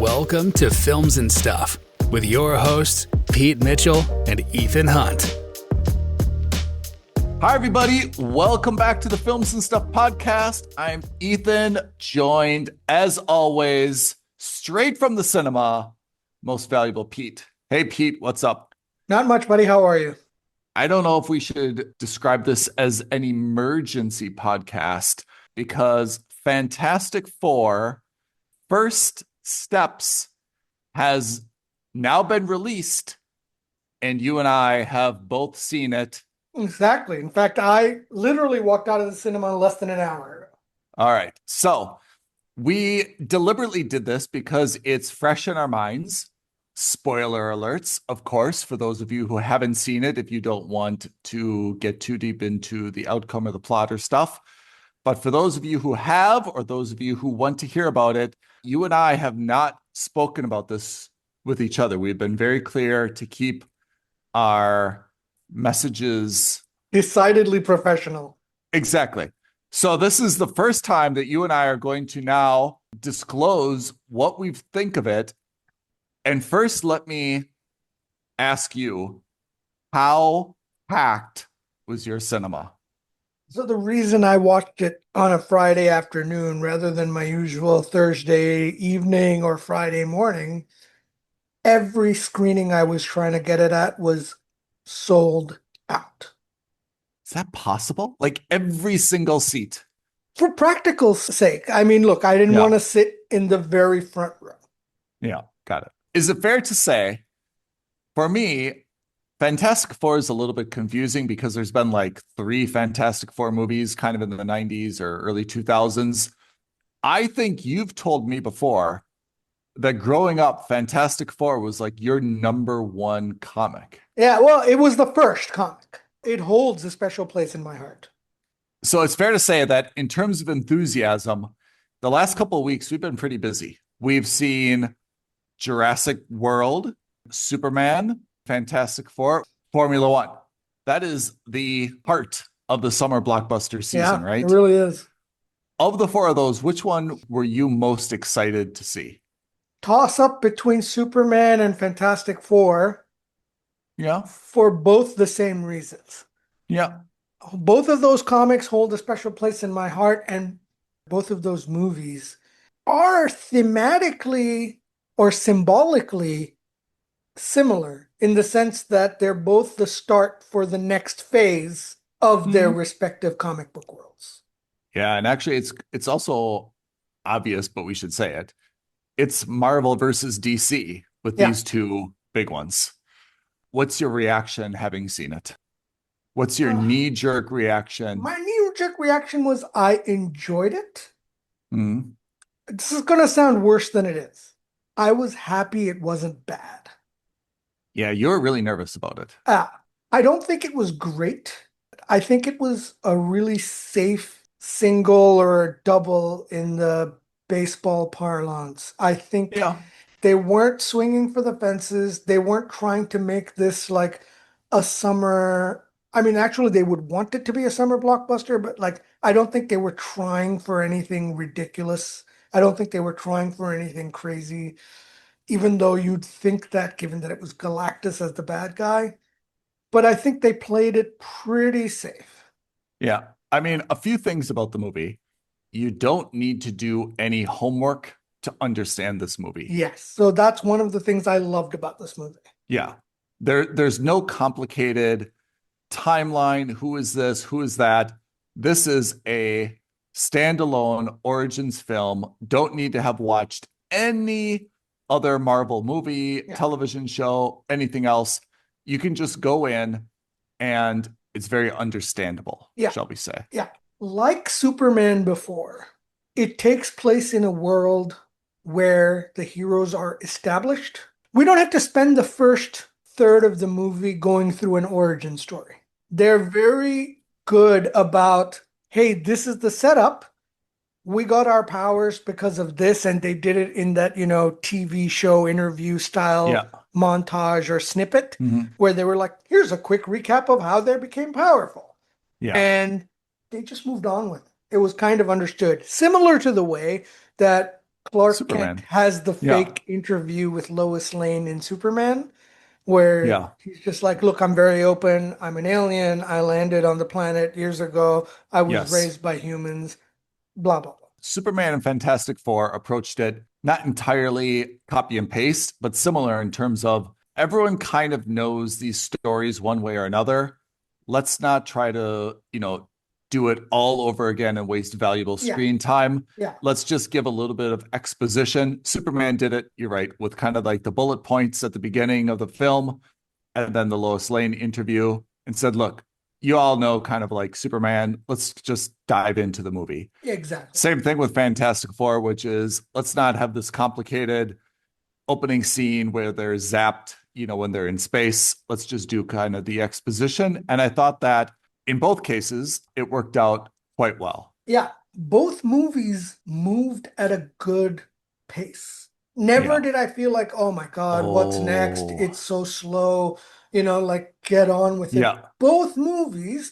Welcome to Films and Stuff with your hosts, Pete Mitchell and Ethan Hunt. Hi, everybody. Welcome back to the Films and Stuff podcast. I'm Ethan, joined, as always, straight from the cinema, most valuable Pete. Hey, Pete, what's up? Not much, buddy. How are you? I don't know if we should describe this as an emergency podcast because Fantastic Four First Steps has now been released, and you and I have both seen it. Exactly. In fact, I literally walked out of the cinema less than an hour ago. All right. So we deliberately did this because it's fresh in our minds. Spoiler alerts, of course, for those of you who haven't seen it, if you don't want to get too deep into the outcome or the plot or stuff. But for those of you who have, or those of you who want to hear about it, you and I have not spoken about this with each other. We've been very clear to keep our messages Decidedly professional. Exactly. So this is the first time that you and I are going to now disclose what we think of it. And first, let me ask you, how packed was your cinema? So the reason I watched it on a Friday afternoon rather than my usual Thursday evening or Friday morning, every screening I was trying to get it at was sold out. Is that possible? Like every single seat? For practical sake. I mean, look, I didn't want to sit in the very front row. Yeah, got it. Is it fair to say, for me, Fantastic Four is a little bit confusing because there's been like 3 Fantastic Four movies kind of in the 90s or early 2000s. I think you've told me before that growing up, Fantastic Four was like your number one comic. Yeah, well, it was the first comic. It holds a special place in my heart. So it's fair to say that in terms of enthusiasm, the last couple of weeks, we've been pretty busy. We've seen Jurassic World, Superman, Fantastic Four, Formula One. That is the heart of the summer blockbuster season, right? It really is. Of the 4 of those, which one were you most excited to see? Toss up between Superman and Fantastic Four. Yeah. For both the same reasons. Yeah. Both of those comics hold a special place in my heart, and both of those movies are thematically or symbolically similar in the sense that they're both the start for the next phase of their respective comic book worlds. Yeah, and actually it's also obvious, but we should say it. It's Marvel versus DC with these 2 big ones. What's your reaction having seen it? What's your knee-jerk reaction? My knee-jerk reaction was I enjoyed it. Mm-hmm. This is going to sound worse than it is. I was happy it wasn't bad. Yeah, you were really nervous about it. I don't think it was great. I think it was a really safe single or a double in the baseball parlance. I think they weren't swinging for the fences. They weren't trying to make this like a summer. I mean, actually, they would want it to be a summer blockbuster, but like, I don't think they were trying for anything ridiculous. I don't think they were trying for anything crazy, even though you'd think that given that it was Galactus as the bad guy. But I think they played it pretty safe. Yeah. I mean, a few things about the movie. You don't need to do any homework to understand this movie. Yes. So that's one of the things I loved about this movie. Yeah. There's no complicated timeline. Who is this? Who is that? This is a standalone origins film. Don't need to have watched any other Marvel movie, television show, anything else. You can just go in and it's very understandable, shall we say. Yeah. Like Superman before, it takes place in a world where the heroes are established. We don't have to spend the first third of the movie going through an origin story. They're very good about, hey, this is the setup. We got our powers because of this, and they did it in that, TV show interview style montage or snippet where they were like, here's a quick recap of how they became powerful. Yeah. And they just moved on with it. It was kind of understood. Similar to the way that Clark Kent Superman. has the Yeah. fake interview with Lois Lane in Superman, where Yeah. he's just like, look, I'm very open. I'm an alien. I landed on the planet years ago. I was Yes. raised by humans, blah, blah, blah. Superman and Fantastic Four approached it not entirely copy and paste, but similar in terms of everyone kind of knows these stories one way or another. Let's not try to, do it all over again and waste valuable Yeah, screen time. yeah, Let's just give a little bit of exposition. Superman did it, you're right, with kind of like the bullet points at the beginning of the film and then the Lois Lane interview and said, look, you all know kind of like Superman. Let's just dive into the movie. exactly. Same thing with Fantastic Four, which is let's not have this complicated opening scene where they're zapped, when they're in space. Let's just do kind of the exposition. And I thought that in both cases, it worked out quite well. Yeah, both movies moved at a good pace. Never Yeah. did I feel like, oh my God, what's next? Oh, It's so slow, like get on with it. yeah. Both movies,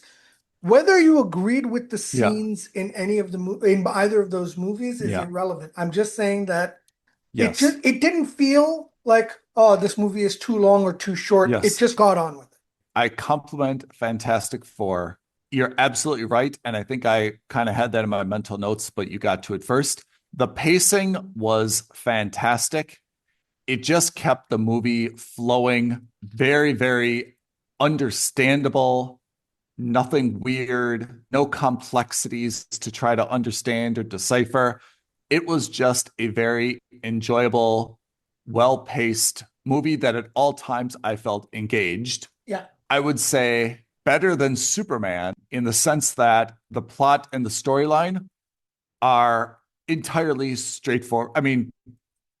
whether you agreed with the Yeah. scenes in any of in either of those movies is Yeah. irrelevant. I'm just saying that Yes. it didn't feel like, oh, this movie is too long or too short. It Yes. just got on with it. I compliment Fantastic Four. You're absolutely right. And I think I kind of had that in my mental notes, but you got to it first. The pacing was fantastic. It just kept the movie flowing very, very understandable, nothing weird, no complexities to try to understand or decipher. It was just a very enjoyable, well paced movie that at all times I felt engaged. Yeah. I would say better than Superman in the sense that the plot and the storyline are entirely straightforward. I mean,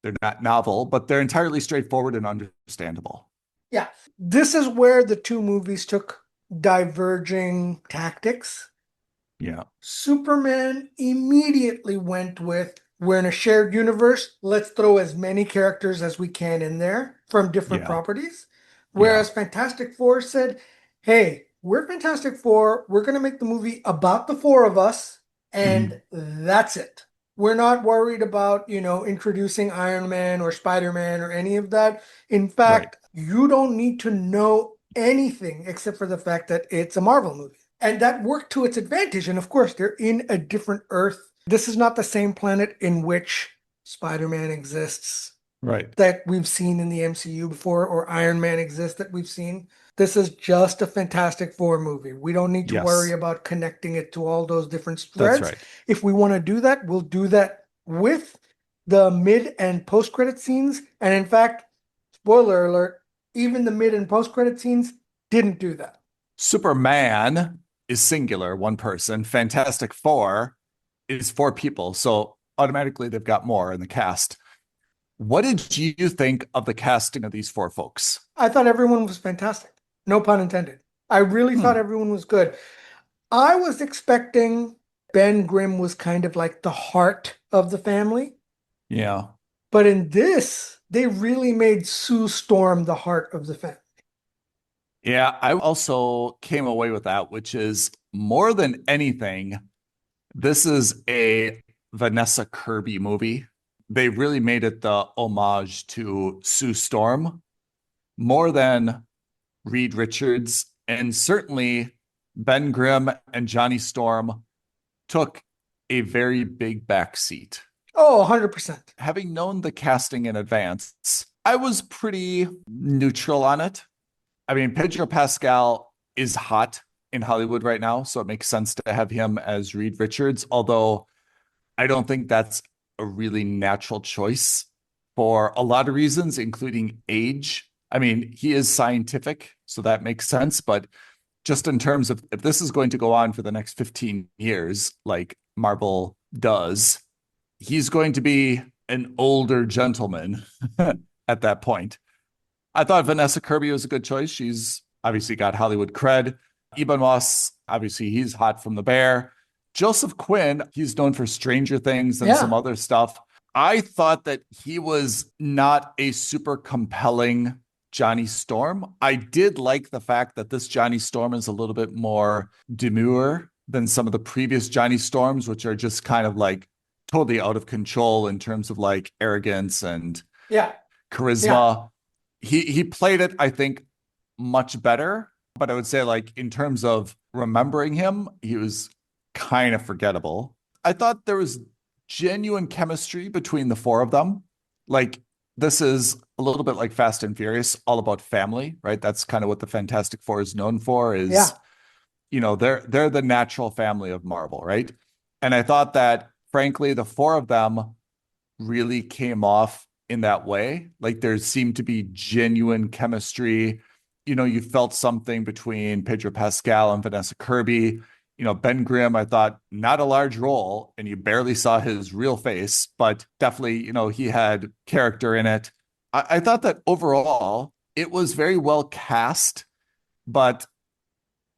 they're not novel, but they're entirely straightforward and understandable. Yeah. This is where the two movies took diverging tactics. Yeah. Superman immediately went with, we're in a shared universe. Let's throw as many characters as we can in there from different Yeah. properties. Yeah. Whereas Fantastic Four said, hey, we're Fantastic Four. We're going to make the movie about the four of us, and that's it. We're not worried about, introducing Iron Man or Spider-Man or any of that. In Right. fact, you don't need to know anything except for the fact that it's a Marvel movie. And that worked to its advantage. And of course, they're in a different Earth. This is not the same planet in which Spider-Man exists Right. that we've seen in the MCU before, or Iron Man exists that we've seen. This is just a Fantastic Four movie. We don't need to worry Yes. about connecting it to all those different That's threads. right. If we want to do that, we'll do that with the mid and post-credit scenes. And in fact, spoiler alert, even the mid and post-credit scenes didn't do that. Superman is singular, one person. Fantastic Four is four people. So automatically they've got more in the cast. What did you think of the casting of these four folks? I thought everyone was fantastic. No pun intended. I really thought everyone was good. I was expecting Ben Grimm was kind of like the heart of the family. Yeah. But in this, they really made Sue Storm the heart of the family. Yeah, I also came away with that, which is more than anything, this is a Vanessa Kirby movie. They really made it the homage to Sue Storm more than Reed Richards. And certainly Ben Grimm and Johnny Storm took a very big backseat. Oh, 100%. Having known the casting in advance, I was pretty neutral on it. I mean, Pedro Pascal is hot in Hollywood right now, so it makes sense to have him as Reed Richards, although I don't think that's a really natural choice for a lot of reasons, including age. I mean, he is scientific, so that makes sense, but just in terms of if this is going to go on for the next 15 years, like Marvel does, he's going to be an older gentleman at that point. I thought Vanessa Kirby was a good choice. She's obviously got Hollywood cred. Eben Moss, obviously, he's hot from The Bear. Joseph Quinn, he's known for Stranger Things and some other stuff. I thought that he was not a super compelling Johnny Storm. I did like the fact that this Johnny Storm is a little bit more demure than some of the previous Johnny Storms, which are just kind of like totally out of control in terms of like arrogance and Yeah. charisma. He played it, I think, much better. But I would say, like, in terms of remembering him, he was kind of forgettable. I thought there was genuine chemistry between the four of them. Like, this is a little bit like Fast and Furious, all about family, right? That's kind of what the Fantastic Four is known for, is, Yeah. they're the natural family of Marvel, right? And I thought that, frankly, the four of them really came off in that way. Like, there seemed to be genuine chemistry. You felt something between Pedro Pascal and Vanessa Kirby. Ben Grimm, I thought, not a large role, and you barely saw his real face, but definitely, he had character in it. I thought that overall it was very well cast, but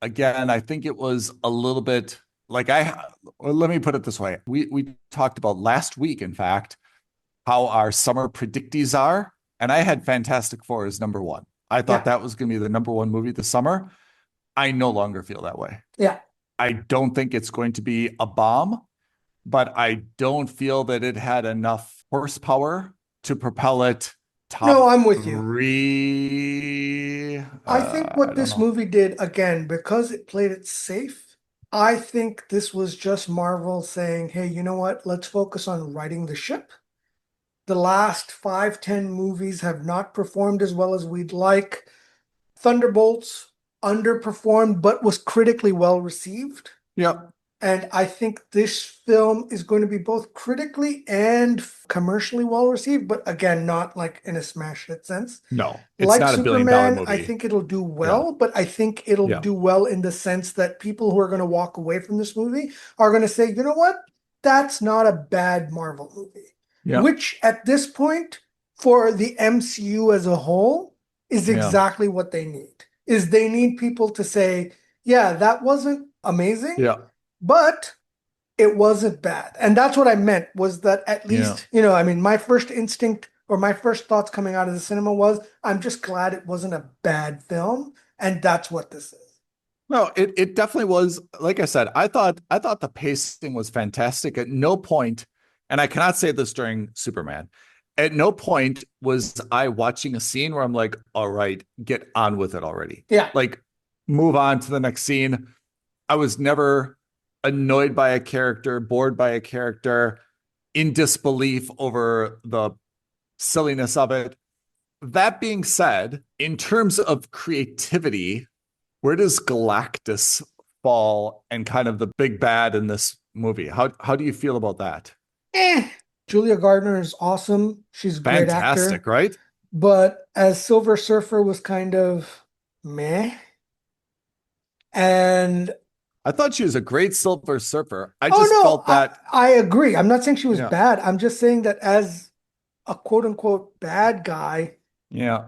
again, I think it was a little bit like well, let me put it this way. We talked about last week, in fact, how our summer predictees are, and I had Fantastic Four as number one. I thought that was going to be the number one movie this summer. I no longer feel that way. Yeah. I don't think it's going to be a bomb, but I don't feel that it had enough horsepower to propel it top No, I'm with you. three. I think what I don't this know. movie did, again, because it played it safe, I think this was just Marvel saying, hey, you know what? Let's focus on righting the ship. The last 5, 10 movies have not performed as well as we'd like. Thunderbolts underperformed, but was critically well received. Yep. And I think this film is going to be both critically and commercially well received, but again, not like in a smash hit sense. No, it's Like not $1 billion Superman, I movie. think it'll do Yeah. well, but I think it'll Yeah. do well in the sense that people who are going to walk away from this movie are going to say, you know what? That's not a bad Marvel movie. Yeah. Which at this point, for the MCU as a whole, is Yeah. exactly what they need. Is they need people to say, yeah, that wasn't amazing, Yeah. but it wasn't bad. And that's what I meant, was that at least, I mean, my first instinct or my first thoughts coming out of the cinema was, I'm just glad it wasn't a bad film. And that's what this is. No, it definitely was. Like I said, I thought the pacing was fantastic. At no point, and I cannot say this during Superman, at no point was I watching a scene where I'm like, all right, get on with it already. Yeah. Like, move on to the next scene. I was never annoyed by a character, bored by a character, in disbelief over the silliness of it. That being said, in terms of creativity, where does Galactus fall and kind of the big bad in this movie? How do you feel about that? Julia Gardner is awesome. She's a great Fantastic, actor. right? But as Silver Surfer was kind of meh. And I thought she was a great Silver Surfer. I just no, felt that. I agree. I'm not saying she was Yeah. bad. I'm just saying that as a quote unquote bad guy, Yeah.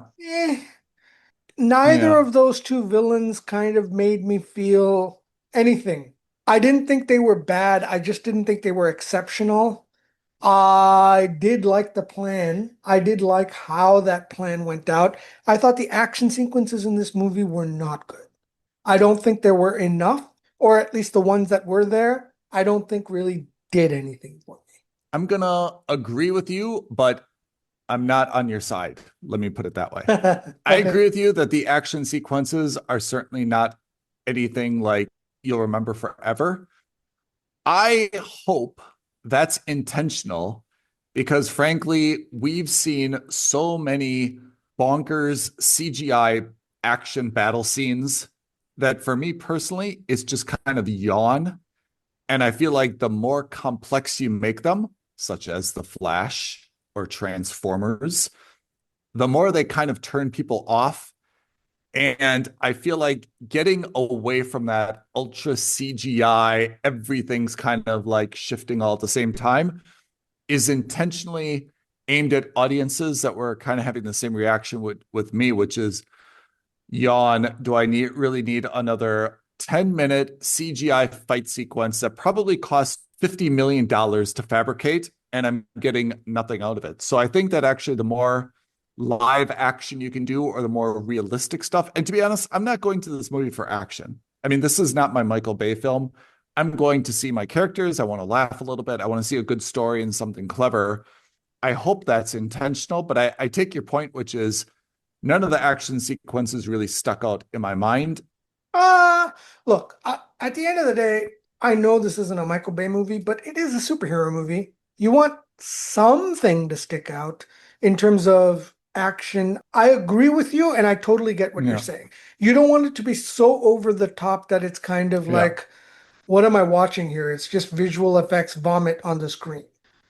neither Yeah. of those two villains kind of made me feel anything. I didn't think they were bad. I just didn't think they were exceptional. I did like the plan. I did like how that plan went out. I thought the action sequences in this movie were not good. I don't think there were enough, or at least the ones that were there, I don't think really did anything for me. I'm gonna agree with you, but I'm not on your side. Let me put it that way. I Okay. agree with you that the action sequences are certainly not anything like you'll remember forever. I hope that's intentional because, frankly, we've seen so many bonkers CGI action battle scenes that, for me personally, it's just kind of yawn. And I feel like the more complex you make them, such as The Flash or Transformers, the more they kind of turn people off. And I feel like getting away from that ultra CGI, everything's kind of like shifting all at the same time, is intentionally aimed at audiences that were kind of having the same reaction with me, which is, yawn, do I really need another 10-minute CGI fight sequence that probably cost $50 million to fabricate, and I'm getting nothing out of it. So I think that actually the more live action you can do, or the more realistic stuff. And to be honest, I'm not going to this movie for action. I mean, this is not my Michael Bay film. I'm going to see my characters. I want to laugh a little bit. I want to see a good story and something clever. I hope that's intentional, but I take your point, which is none of the action sequences really stuck out in my mind. Look, at the end of the day, I know this isn't a Michael Bay movie, but it is a superhero movie. You want something to stick out in terms of action. I agree with you, and I totally get what you're Yeah. saying. You don't want it to be so over the top that it's kind of Yeah. like, what am I watching here? It's just visual effects vomit on the screen. Yeah.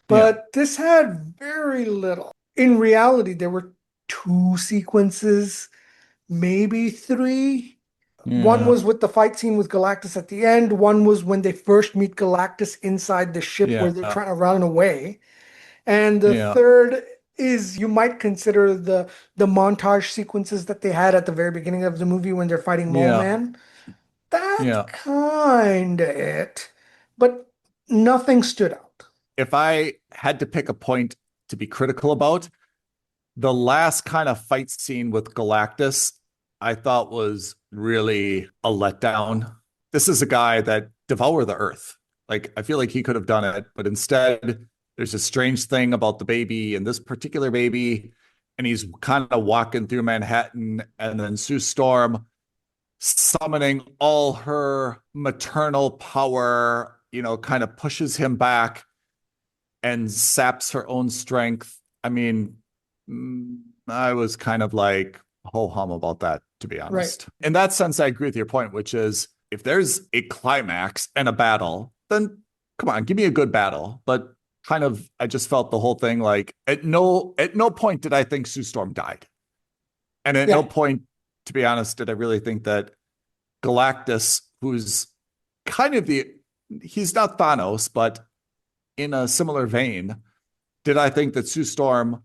But this had very little. In reality, there were two sequences, maybe three. One Yeah. was with the fight scene with Galactus at the end. One was when they first meet Galactus inside the ship where they're Yeah. trying to run away. And the Yeah. third is you might consider the montage sequences that they had at the very beginning of the movie when they're fighting Mole Yeah. Man. That's Yeah. kind of it, but nothing stood out. If I had to pick a point to be critical about, the last kind of fight scene with Galactus, I thought was really a letdown. This is a guy that devoured the earth. Like, I feel like he could have done it, but instead, there's a strange thing about the baby and this particular baby, and he's kind of walking through Manhattan, and then Sue Storm summoning all her maternal power, kind of pushes him back and saps her own strength. I mean, I was kind of like ho hum about that, to be honest. Right. In that sense, I agree with your point, which is if there's a climax and a battle, then come on, give me a good battle. But kind of, I just felt the whole thing like at no point did I think Sue Storm died. And at no point, to be honest, did I really think that Galactus, who's kind of he's not Thanos, but in a similar vein, did I think that Sue Storm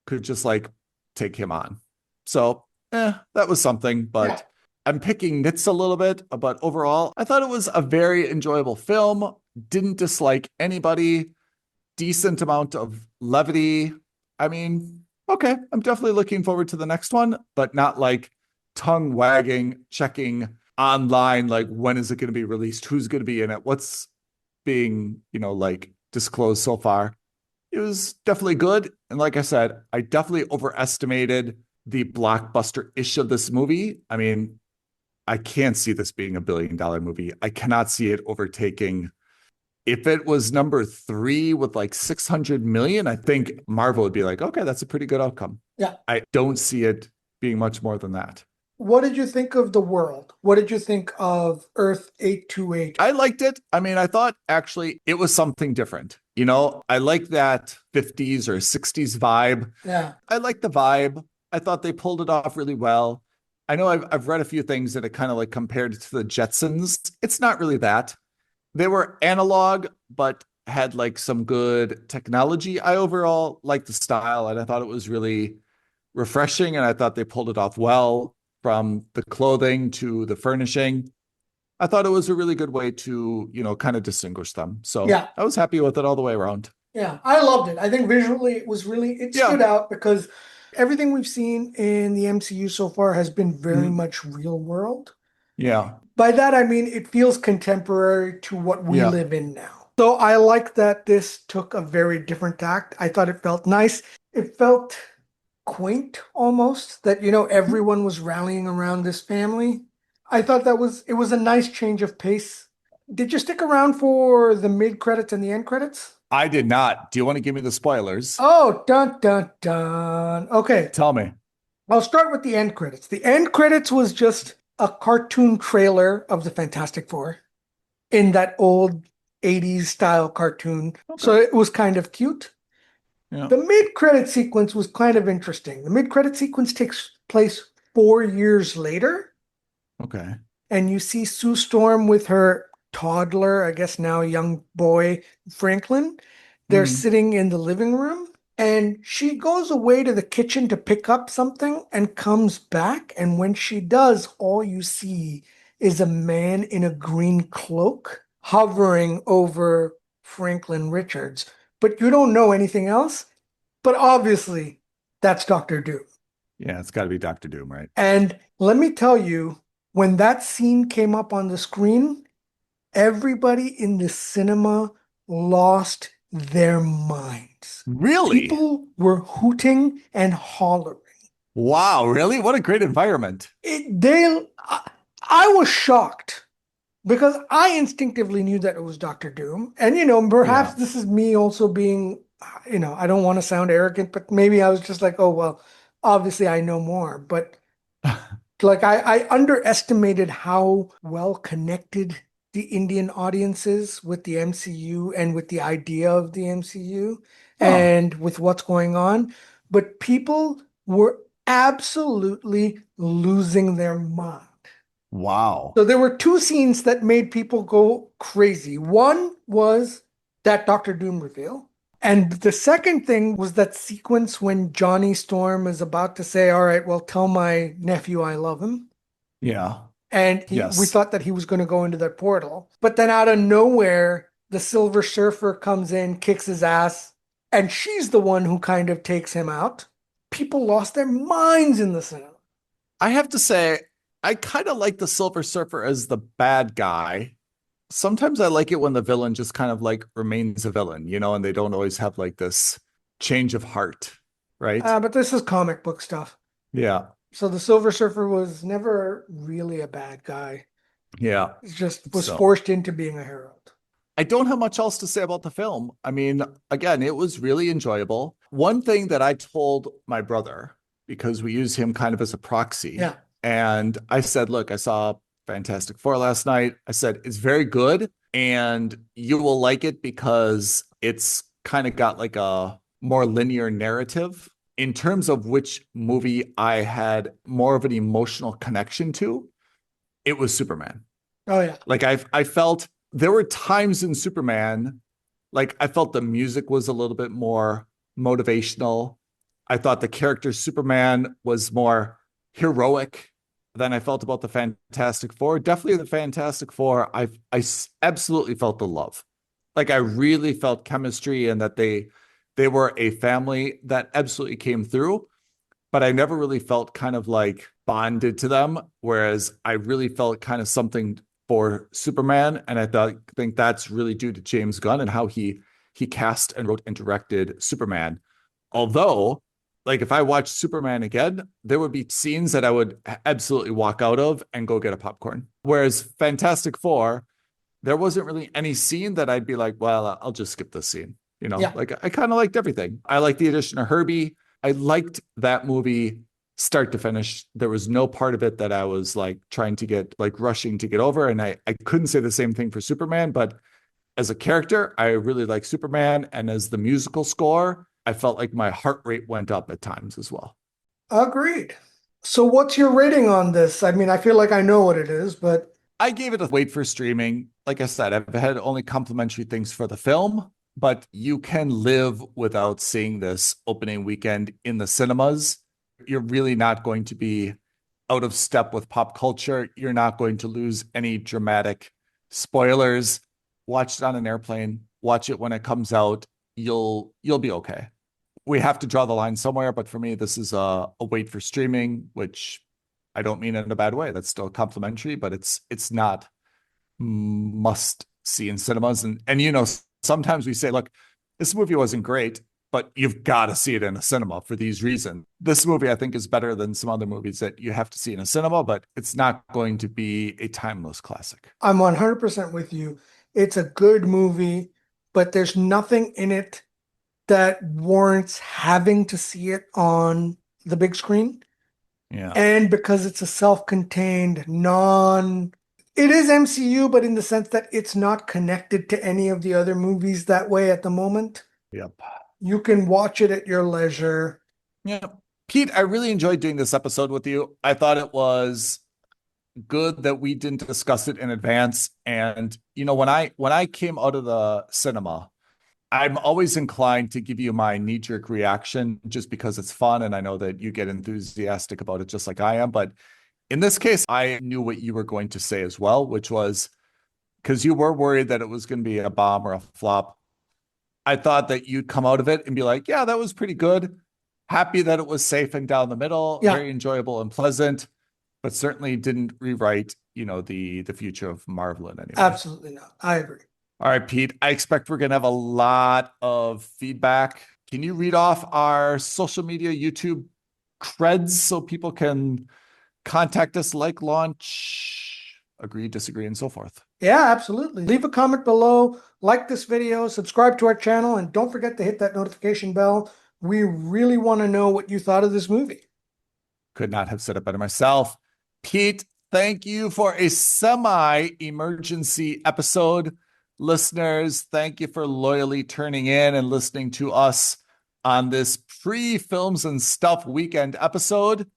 could just like take him on? So, that was something, but I'm picking nits a little bit. But overall, I thought it was a very enjoyable film. Didn't dislike anybody. Decent amount of levity. I mean, okay, I'm definitely looking forward to the next one, but not like tongue wagging, checking online, like when is it going to be released? Who's going to be in it? What's being, like disclosed so far? It was definitely good. And like I said, I definitely overestimated the blockbuster-ish of this movie. I mean, I can't see this being $1 billion movie. I cannot see it overtaking. If it was number 3 with like 600 million, I think Marvel would be like, okay, that's a pretty good outcome. Yeah. I don't see it being much more than that. What did you think of The World? What did you think of Earth 828? I liked it. I mean, I thought actually it was something different. I like that 50s or 60s vibe. Yeah. I like the vibe. I thought they pulled it off really well. I know I've read a few things that it kind of like compared to the Jetsons. It's not really that. They were analog, but had like some good technology. I overall liked the style, and I thought it was really refreshing, and I thought they pulled it off well, from the clothing to the furnishing. I thought it was a really good way to, kind of distinguish them. So I was happy with it all the way around. Yeah, I loved it. I think visually it stood out because everything we've seen in the MCU so far has been very much real world. Yeah. By that, I mean, it feels contemporary to what we live in now. So I like that this took a very different tact. I thought it felt nice. It felt quaint almost that, everyone was rallying around this family. I thought it was a nice change of pace. Did you stick around for the mid credits and the end credits? I did not. Do you want to give me the spoilers? Oh, dun dun dun. Okay. Tell me. I'll start with the end credits. The end credits was just a cartoon trailer of the Fantastic Four in that old 80s style cartoon. Okay. So it was kind of cute. Yeah. The mid-credit sequence was kind of interesting. The mid-credit sequence takes place 4 years later. Okay. And you see Sue Storm with her toddler, I guess now young boy, Franklin. They're sitting in the living room. And she goes away to the kitchen to pick up something and comes back. And when she does, all you see is a man in a green cloak hovering over Franklin Richards. But you don't know anything else. But obviously, that's Dr. Doom. Yeah, it's got to be Dr. Doom, right? And let me tell you, when that scene came up on the screen, everybody in the cinema lost their minds. Really? People were hooting and hollering. Wow, really? What a great environment. I was shocked because I instinctively knew that it was Doctor Doom. And, perhaps Yeah. this is me also being, I don't want to sound arrogant, but maybe I was just like, oh, well, obviously I know more. But like I underestimated how well connected the Indian audience is with the MCU and with the idea of the MCU Huh. and with what's going on. But people were absolutely losing their mind. Wow. So there were two scenes that made people go crazy. One was that Doctor Doom reveal. And the second thing was that sequence when Johnny Storm is about to say, all right, well, tell my nephew I love him. Yeah. And we Yes. thought that he was going to go into that portal. But then out of nowhere, the Silver Surfer comes in, kicks his ass, and she's the one who kind of takes him out. People lost their minds in the cinema. I have to say, I kind of like the Silver Surfer as the bad guy. Sometimes I like it when the villain just kind of like remains a villain, and they don't always have like this change of heart, right? But this is comic book stuff. Yeah. So the Silver Surfer was never really a bad guy. Yeah. He just was So forced into being a hero. I don't have much else to say about the film. I mean, again, it was really enjoyable. One thing that I told my brother, because we use him kind of as a proxy, Yeah. and I said, look, I saw Fantastic Four last night. I said, it's very good and you will like it because it's kind of got like a more linear narrative. In terms of which movie I had more of an emotional connection to, it was Superman. Oh yeah. Like I felt there were times in Superman, like I felt the music was a little bit more motivational. I thought the character Superman was more heroic than I felt about the Fantastic Four. Definitely the Fantastic Four, I absolutely felt the love. Like I really felt chemistry and that they were a family that absolutely came through, but I never really felt kind of like bonded to them. Whereas I really felt kind of something for Superman, and think that's really due to James Gunn and how he cast and wrote and directed Superman. Although, like if I watched Superman again, there would be scenes that I would absolutely walk out of and go get a popcorn. Whereas Fantastic Four, there wasn't really any scene that I'd be like, well, I'll just skip this scene. Yeah. Like I kind of liked everything. I liked the addition of Herbie. I liked that movie start to finish. There was no part of it that I was like trying to get like rushing to get over. And I couldn't say the same thing for Superman, but as a character, I really like Superman. And as the musical score, I felt like my heart rate went up at times as well. Agreed. So what's your rating on this? I mean, I feel like I know what it is, but I gave it a wait for streaming. Like I said, I've had only complimentary things for the film, but you can live without seeing this opening weekend in the cinemas. You're really not going to be out of step with pop culture. You're not going to lose any dramatic spoilers. Watch it on an airplane, watch it when it comes out. You'll be okay. We have to draw the line somewhere, but for me, this is a wait for streaming, which I don't mean in a bad way. That's still complimentary, but it's not must see in cinemas. And sometimes we say, look, this movie wasn't great, but you've got to see it in a cinema for these reasons. This movie, I think, is better than some other movies that you have to see in a cinema, but it's not going to be a timeless classic. I'm 100% with you. It's a good movie, but there's nothing in it that warrants having to see it on the big screen. Yeah. And because it's a self-contained, it is MCU, but in the sense that it's not connected to any of the other movies that way at the moment. Yep. You can watch it at your leisure. Yeah. Pete, I really enjoyed doing this episode with you. I thought it was good that we didn't discuss it in advance. And when I came out of the cinema, I'm always inclined to give you my knee-jerk reaction just because it's fun. And I know that you get enthusiastic about it just like I am. But in this case, I knew what you were going to say as well, which was because you were worried that it was going to be a bomb or a flop. I thought that you'd come out of it and be like, yeah, that was pretty good. Happy that it was safe and down the middle, Yeah. very enjoyable and pleasant, but certainly didn't rewrite the future of Marvel in any way. Absolutely not. I agree. All right, Pete, I expect we're going to have a lot of feedback. Can you read off our social media, YouTube creds so people can contact us, like, launch, agree, disagree, and so forth? Yeah, absolutely. Leave a comment below, like this video, subscribe to our channel, and don't forget to hit that notification bell. We really want to know what you thought of this movie. Could not have said it better myself. Pete, thank you for a semi-emergency episode. Listeners, thank you for loyally turning in and listening to us on this pre-Films and Stuff weekend episode.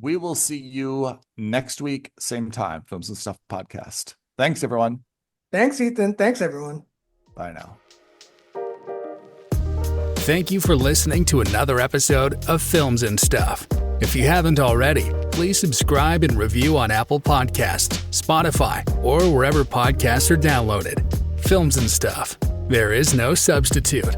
We will see you next week, same time, Films and Stuff podcast. Thanks, everyone. Thanks, Ethan. Thanks, everyone. Bye now. Thank you for listening to another episode of Films and Stuff. If you haven't already, please subscribe and review on Apple Podcasts, Spotify, or wherever podcasts are downloaded. Films and Stuff. There is no substitute.